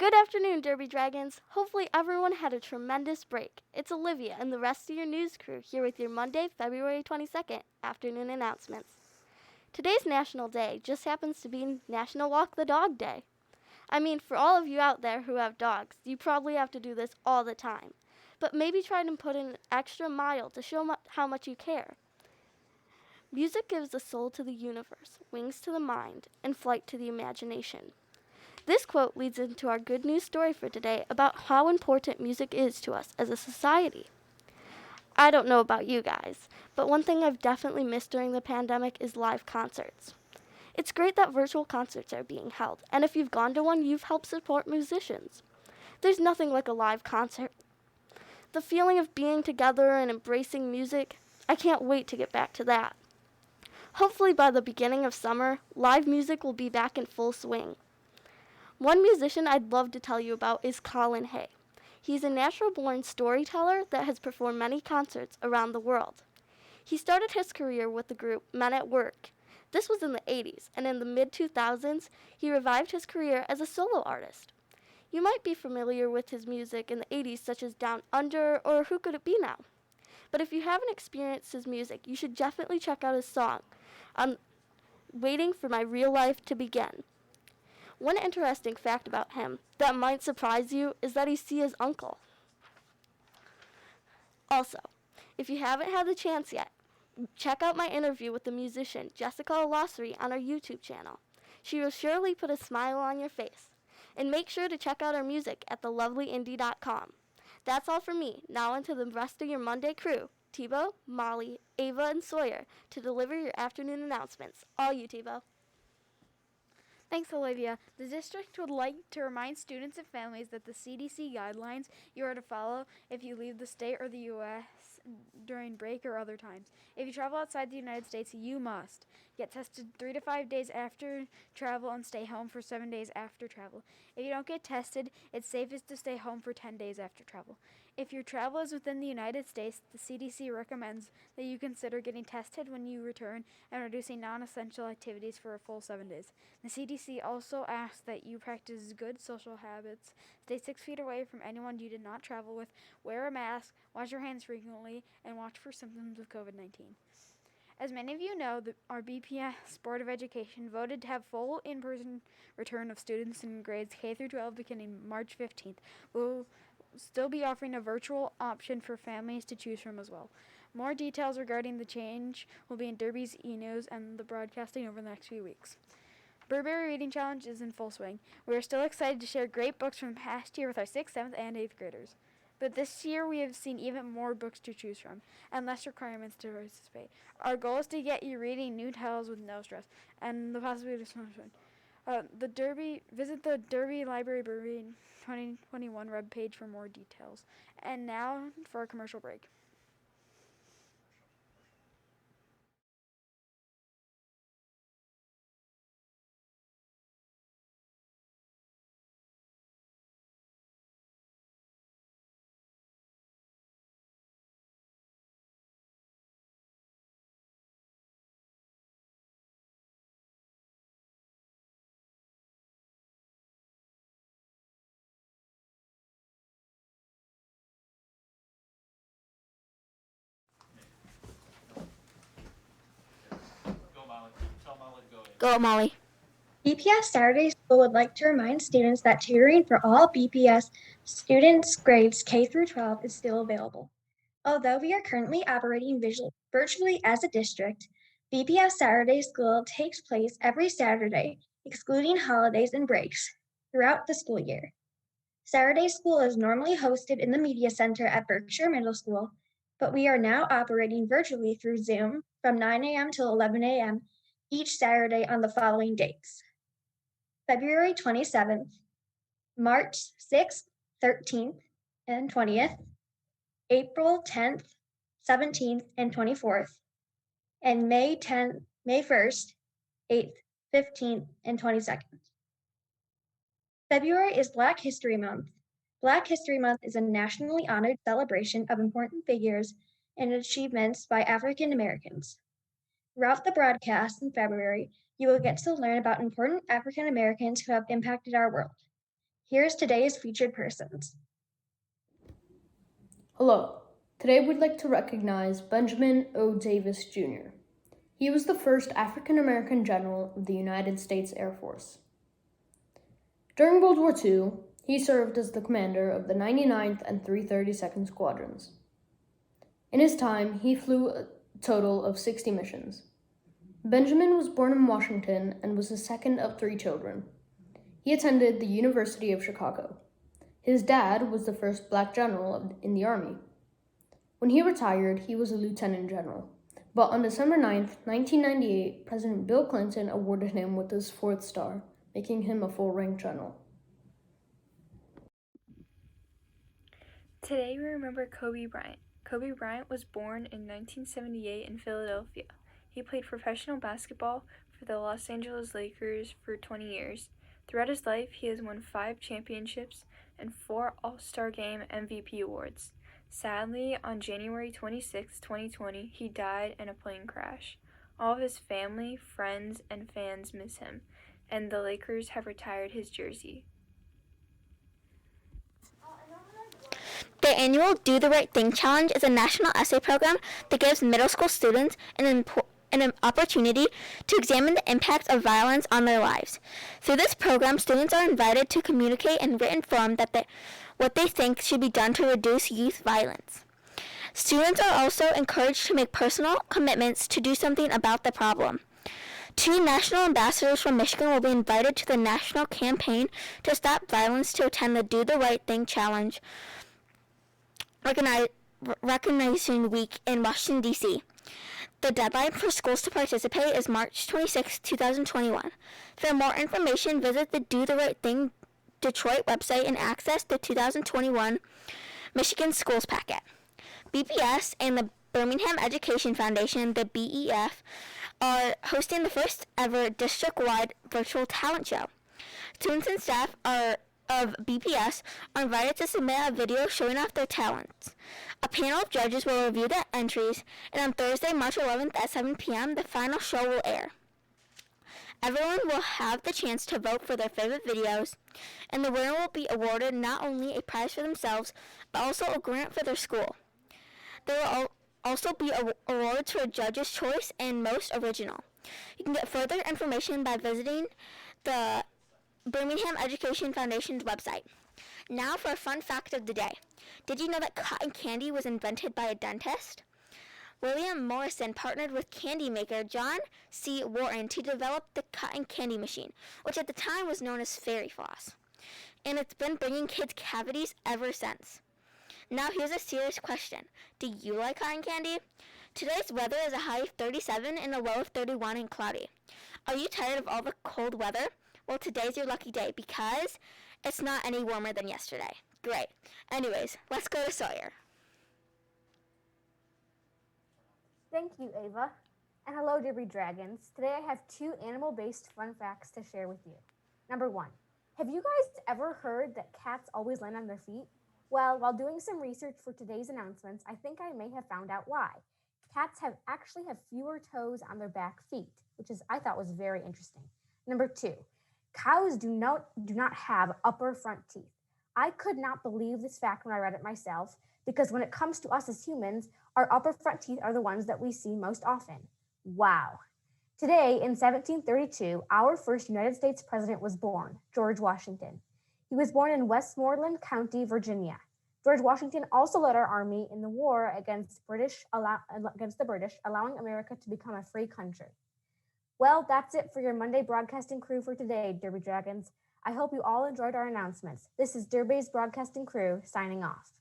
Good afternoon, Derby Dragons. Hopefully everyone had a tremendous break. It's Olivia and the rest of your news crew here with your Monday, February 22nd afternoon announcements. Today's National Day just happens to be National Walk the Dog Day. I mean, for all of you out there who have dogs, you probably have to do this all the time. But maybe try to put in an extra mile to show how much you care. Music gives a soul to the universe, wings to the mind, and flight to the imagination. This quote leads into our good news story for today about how important music is to us as a society. I don't know about you guys, but one thing I've definitely missed during the pandemic is live concerts. It's great that virtual concerts are being held, and if you've gone to one, you've helped support musicians. There's nothing like a live concert. The feeling of being together and embracing music, I can't wait to get back to that. Hopefully by the beginning of summer, live music will be back in full swing. One musician I'd love to tell you about is Colin Hay. He's a natural-born storyteller that has performed many concerts around the world. He started his career with the group Men at Work. This was in the 80s, and in the mid-2000s, he revived his career as a solo artist. You might be familiar with his music in the 80s, such as Down Under or Who Could It Be Now? But if you haven't experienced his music, you should definitely check out his song, I'm Waiting for My Real Life to Begin. One interesting fact about him that might surprise you is that he's Sia's uncle. Also, if you haven't had the chance yet, check out my interview with the musician Jessica Olosri on our YouTube channel. She will surely put a smile on your face. And make sure to check out our music at thelovelyindie.com. That's all for me. Now on to the rest of your Monday crew. Tebow, Molly, Ava, and Sawyer to deliver your afternoon announcements. All you, Tebow. Thanks, Olivia. The district would like to remind students and families that the CDC guidelines you are to follow if you leave the state or the U.S. during break or other times. If you travel outside the United States, you must get tested 3 to 5 days after travel and stay home for 7 days after travel. If you don't get tested, it's safest to stay home for 10 days after travel. If your travel is within the United States, the CDC recommends that you consider getting tested when you return and reducing non-essential activities for a full 7 days. The CDC also asks that you practice good social habits, stay 6 feet away from anyone you did not travel with, wear a mask, wash your hands frequently, and watch for symptoms of COVID-19. As many of you know, our BPS Board of Education voted to have full in-person return of students in grades K through 12 beginning March 15th. We'll still be offering a virtual option for families to choose from as well. More details regarding the change will be in Derby's e-news and the broadcasting over the next few weeks. Burberry Reading Challenge is in full swing. We are still excited to share great books from the past year with our 6th, 7th, and 8th graders. But this year we have seen even more books to choose from and less requirements to participate. Our goal is to get you reading new titles with no stress and the possibility of punishment. Visit the Derby Library Burberry 2021 webpage for more details. And now for a commercial break. Go, Molly. BPS Saturday School would like to remind students that tutoring for all BPS students grades K through 12 is still available. Although we are currently operating virtually as a district, BPS Saturday School takes place every Saturday, excluding holidays and breaks, throughout the school year. Saturday School is normally hosted in the Media Center at Berkshire Middle School, but we are now operating virtually through Zoom from 9 a.m. till 11 a.m. each Saturday on the following dates: February 27th, March 6th, 13th, and 20th, April 10th, 17th, and 24th, and May 1st, 8th, 15th, and 22nd. February is Black History Month. Black History Month is a nationally honored celebration of important figures and achievements by African Americans. Throughout the broadcast in February, you will get to learn about important African Americans who have impacted our world. Here's today's featured persons. Hello. Today we'd like to recognize Benjamin O. Davis Jr. He was the first African American general of the United States Air Force. During World War II, he served as the commander of the 99th and 332nd Squadrons. In his time, he flew a total of 60 missions. Benjamin was born in Washington and was the second of 3 children. He attended the University of Chicago. His dad was the first black general in the Army. When he retired, he was a lieutenant general. But on December 9, 1998, President Bill Clinton awarded him with his 4th star, making him a full-rank general. Today we remember Kobe Bryant. Kobe Bryant was born in 1978 in Philadelphia. He played professional basketball for the Los Angeles Lakers for 20 years. Throughout his life, he has won 5 championships and 4 All-Star Game MVP awards. Sadly, on January 26, 2020, he died in a plane crash. All of his family, friends, and fans miss him, and the Lakers have retired his jersey. The annual Do the Right Thing Challenge is a national essay program that gives middle school students an opportunity to examine the impact of violence on their lives. Through this program, students are invited to communicate in written form what they think should be done to reduce youth violence. Students are also encouraged to make personal commitments to do something about the problem. 2 national ambassadors from Michigan will be invited to the national campaign to stop violence to attend the Do the Right Thing Challenge Recognition Week in Washington, D.C. The deadline for schools to participate is March 26, 2021. For more information, visit the Do the Right Thing Detroit website and access the 2021 Michigan Schools Packet. BPS and the Birmingham Education Foundation, the BEF, are hosting the first ever district-wide virtual talent show. Students and staff of BPS are invited to submit a video showing off their talents. A panel of judges will review the entries, and on Thursday, March 11th at 7 p.m., the final show will air. Everyone will have the chance to vote for their favorite videos, and the winner will be awarded not only a prize for themselves, but also a grant for their school. There will also be awards for Judge's Choice and Most Original. You can get further information by visiting the Birmingham Education Foundation's website. Now for a fun fact of the day. Did you know that cotton candy was invented by a dentist? William Morrison partnered with candy maker John C. Wharton to develop the cotton candy machine, which at the time was known as fairy floss. And it's been bringing kids cavities ever since. Now here's a serious question. Do you like cotton candy? Today's weather is a high of 37 and a low of 31 and cloudy. Are you tired of all the cold weather? Well, today's your lucky day because it's not any warmer than yesterday. Great. Anyways, let's go to Sawyer. Thank you, Ava. And hello, Derby Dragons. Today I have 2 animal-based fun facts to share with you. Number 1, have you guys ever heard that cats always land on their feet? Well, while doing some research for today's announcements, I think I may have found out why. Cats actually have fewer toes on their back feet, which I thought was very interesting. Number 2, cows do not have upper front teeth. I could not believe this fact when I read it myself, because when it comes to us as humans, our upper front teeth are the ones that we see most often. Wow. Today, in 1732, our first United States president was born, George Washington. He was born in Westmoreland County, Virginia. George Washington also led our army in the war against the British, allowing America to become a free country. Well, that's it for your Monday broadcasting crew for today, Derby Dragons. I hope you all enjoyed our announcements. This is Derby's broadcasting crew signing off.